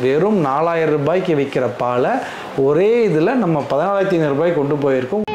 வெறும் 4000 ரூபாய்க்கு விற்கிற பாலை ஒரே இதில் நம்ம 14500 ரூபாய்க்கு கொண்டு போயிருக்கோம்.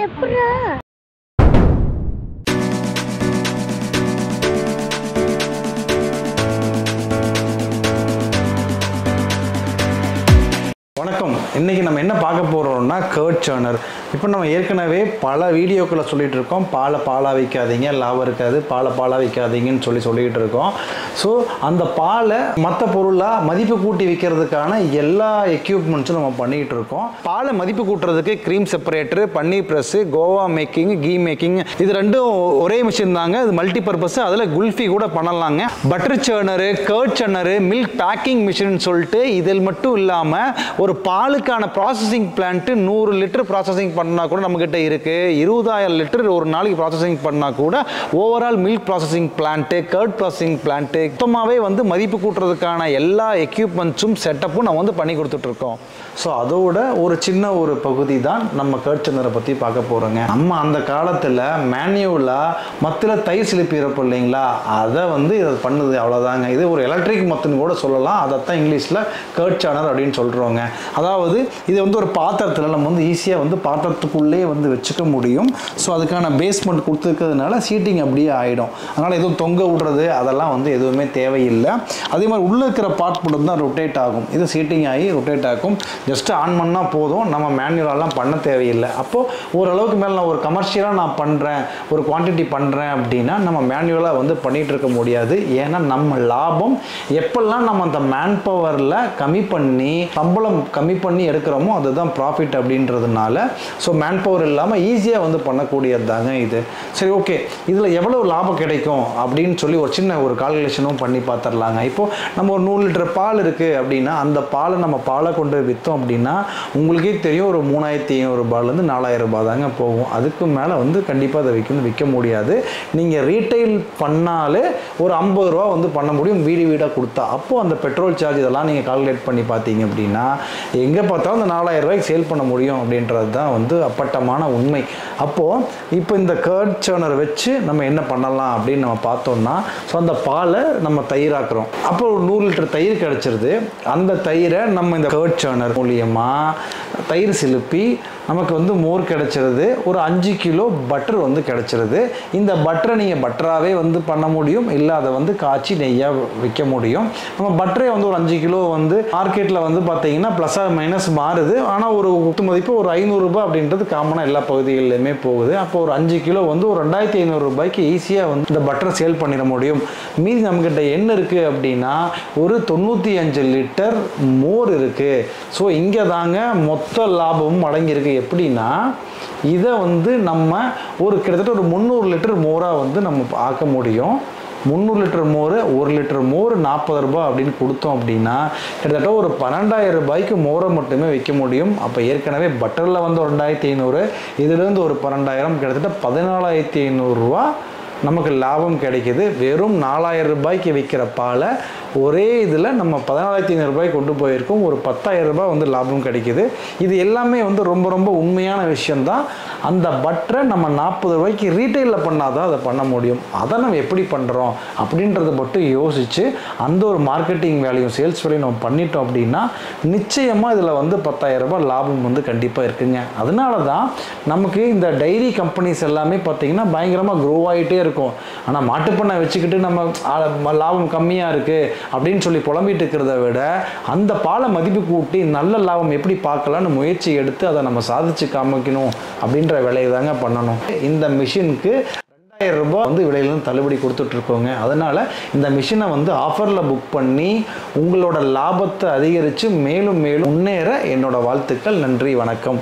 வணக்கம். இன்னைக்கு நம்ம என்ன பார்க்க போறோம்னா கர்ட் சர்னர். இப்போ நம்ம ஏற்கனவே பல வீடியோக்களை சொல்லிட்டு இருக்கோம், பாலை வைக்காதீங்க, லாபம் இருக்காது, பாலை வைக்காதீங்கன்னு சொல்லிட்டு இருக்கோம். ஸோ அந்த பாலை மற்ற பொருளாக மதிப்பு கூட்டி விற்கிறதுக்கான எல்லா எக்யூப்மெண்ட்ஸும் நம்ம பண்ணிகிட்டு இருக்கோம். பாலை மதிப்பு கூட்டுறதுக்கு cream separator, paneer press, khoa making, ghee making, இது ரெண்டும் ஒரே மிஷின் தாங்க. இது மல்டி பர்பஸ். அதில் குல்ஃபி கூட பண்ணலாங்க. Butter churner, curd churner, milk packing machine சொல்லிட்டு இதில் மட்டும் இல்லாமல் ஒரு பாலுக்கான ப்ராசஸிங் பிளான்ட்டு 100 லிட்டர் ப்ராசஸிங் பண்ணால் கூட நம்மக்கிட்ட இருக்குது. 20000 லிட்டர் ஒரு நாளைக்கு ப்ராசஸிங் பண்ணால் கூட overall milk processing plant, curd processing plant மொத்தமாகவே மதிப்பு கூட்டுறதுக்கான எல்லா எக்யூப்மெண்ட்ஸும் செட்டப்பும் நம்ம பண்ணி கொடுத்துட்ருக்கோம். ஸோ அதோட ஒரு சின்ன ஒரு பகுதி தான் நம்ம கர்ட் சர்னரை பற்றி பார்க்க போகிறோங்க. நம்ம அந்த காலத்தில் மேனுவலாக மத்தில் தயிர் சிலிப்பி இருப்போம் இல்லைங்களா, அதை இதை பண்ணுது, அவ்வளோதாங்க. இது ஒரு எலக்ட்ரிக் மத்துன்னு கூட சொல்லலாம். அதைத்தான் இங்கிலீஷில் கர்ட் சர்னர் அப்படின்னு சொல்கிறோங்க. அதாவது இது ஒரு பாத்திரத்தில் நம்ம ஈஸியாக பாத்திரத்துக்குள்ளே வச்சுக்க முடியும். ஸோ அதுக்கான பேஸ்மெண்ட் கொடுத்துருக்கிறதுனால சீட்டிங் அப்படியே ஆகிடும். அதனால் எதுவும் தொங்க விடுறது அதெல்லாம் எதுவுமே தேவையில்லை. அதே மாதிரி உள்ளே இருக்கிற பார்ட் மட்டும் தான் ரொட்டேட் ஆகும். இது சீட்டிங் ஆகி ரொட்டேட் ஆகும். ஜஸ்ட் ஆன் பண்ணால் போதும், நம்ம மேனுவலாலாம் பண்ண தேவையில்லை. அப்போது ஓரளவுக்கு மேலே நான் ஒரு கமர்ஷியலாக நான் பண்ணுறேன், ஒரு குவான்டிட்டி பண்ணுறேன் அப்படின்னா நம்ம மேனுவலாக பண்ணிகிட்டு இருக்க முடியாது. ஏன்னா நம்ம லாபம் எப்பெல்லாம் நம்ம அந்த மேன் பவரில் கம்மி பண்ணி சம்பளம் கம்மி பண்ணி எடுக்கிறோமோ அதுதான் ப்ராஃபிட் அப்படின்றதுனால ஸோ மேன் பவர் இல்லாமல் ஈஸியாக பண்ணக்கூடியது தாங்க இது. சரி, ஓகே, இதில் எவ்வளோ லாபம் கிடைக்கும் அப்படின்னு சொல்லி ஒரு சின்ன ஒரு கால்குலேஷனும் பண்ணி பார்த்துடலாங்க. இப்போது நம்ம ஒரு 100 லிட்டர் பால் இருக்குது அப்படின்னா அந்த பாலை நம்ம பாலை கொண்டு விற்றோம் அப்படின்னா உங்களுக்கே தெரியும், ஒரு 3500 ரூபாயிலேருந்து 4000 ரூபாய் தாங்க போகும். அதுக்கு மேலே கண்டிப்பாக அதை விற்க முடியாது. நீங்கள் ரீட்டைல் பண்ணாலே ஒரு 50 ரூபா பண்ண முடியும், வீடாக கொடுத்தா. அப்போது அந்த பெட்ரோல் சார்ஜ் இதெல்லாம் நீங்கள் கால்குலேட் பண்ணி பார்த்தீங்க அப்படின்னா எங்கே பார்த்தாலும் அந்த 4000 ரூபாய்க்கு சேல் பண்ண முடியும் அப்படின்றது தான் அப்பட்டமான உண்மை. அப்போது இப்போ இந்த கர்ட் சர்னர் வச்சு நம்ம என்ன பண்ணலாம் அப்படின்னு நம்ம பார்த்தோம்னா, ஸோ அந்த பாலை நம்ம தயிராக்குறோம். அப்போ ஒரு 100 லிட்டர் தயிர் கிடச்சிருது. அந்த தயிரை நம்ம இந்த கர்ட் சர்னர் மூலியமாக தயிர் சிலுப்பி நமக்கு மோர் கிடச்சிருது. ஒரு 5 கிலோ பட்டர் கிடச்சிருது. இந்த பட்டரை நீங்கள் பட்டராகவே பண்ண முடியும், இல்லை அதை காய்ச்சி நெய்யாக விற்க முடியும். நம்ம பட்டரே ஒரு 5 கிலோ மார்க்கெட்டில் பார்த்தீங்கன்னா ப்ளஸ் ஆர் மைனஸ் மாறுது. ஆனால் ஒரு குத்து மதிப்பு ஒரு 500 ரூபாய் அப்படின்றது காமனாக எல்லா பகுதிகளிலுமே போகுது. அப்போ ஒரு 5 கிலோ ஒரு 2500 ரூபாய்க்கு ஈஸியாக இந்த பட்டரை சேல் பண்ணிட முடியும். மீதி நம்மக்கிட்ட என்ன இருக்குது அப்படின்னா ஒரு 95 லிட்டர் மோர் இருக்குது. ஸோ இங்கே தாங்க மொத்த லாபமும் அடங்கியிருக்கு. எப்படின்னா இதை நம்ம ஒரு கிட்டத்தட்ட ஒரு 300 லிட்டர் மோராக நம்ம ஆக்க முடியும். 300 லிட்டர் மோர், 1 லிட்டர் மோர் 40 ரூபாய் அப்படின்னு கொடுத்தோம் அப்படின்னா கிட்டத்தட்ட ஒரு 12000 ரூபாய்க்கு மோரை மட்டுமே விற்க முடியும். அப்போ ஏற்கனவே பட்டரில் 2500, இதுலேருந்து ஒரு 12000, கிட்டத்தட்ட 14500 ரூபா நமக்கு லாபம் கிடைக்கிது. வெறும் 4000 ரூபாய்க்கு விற்கிற பாலை ஒரே இதில் நம்ம 14500 ரூபாய்க்கு கொண்டு போயிருக்கோம். ஒரு 10000 ரூபாய் லாபம் கிடைக்கிது. இது எல்லாமே ரொம்ப ரொம்ப உண்மையான விஷயந்தான். அந்த பட்டரை நம்ம 40 ரூபாய்க்கு ரீட்டைலில் பண்ணால் தான் அதை பண்ண முடியும். அதை நம்ம எப்படி பண்ணுறோம் அப்படின்றத மட்டும் யோசித்து அந்த ஒரு மார்க்கெட்டிங் வேலையும் சேல்ஸ் வேலையும் நம்ம பண்ணிட்டோம் அப்படின்னா நிச்சயமாக இதில் 10000 ரூபாய் லாபம் கண்டிப்பாக இருக்குங்க. அதனால தான் நமக்கு இந்த டைரி கம்பெனிஸ் எல்லாமே பார்த்திங்கன்னா பயங்கரமாக க்ரோ ஆகிட்டே இருக்கும். ஆனால் மாட்டுப்பண்ணை வச்சுக்கிட்டு நம்ம லாபம் கம்மியாக இருக்குது அப்படின்னு சொல்லி புலம்பிட்டு இருக்கிறத விட அந்த பாலை மதிப்பு கூட்டி நல்ல லாபம் எப்படி பார்க்கலான்னு முயற்சி எடுத்து அதை நம்ம சாதிச்சு காமிக்கணும் அப்படின்ற வேலையை தாங்க பண்ணணும். இந்த மிஷினுக்கு 2000 ரூபாய் விலையிலும் தள்ளுபடி கொடுத்துட்ருக்கோங்க. அதனால் இந்த மிஷினை ஆஃபரில் புக் பண்ணி உங்களோட லாபத்தை அதிகரித்து மேலும் மேலும் முன்னேற என்னோட வாழ்த்துக்கள். நன்றி, வணக்கம்.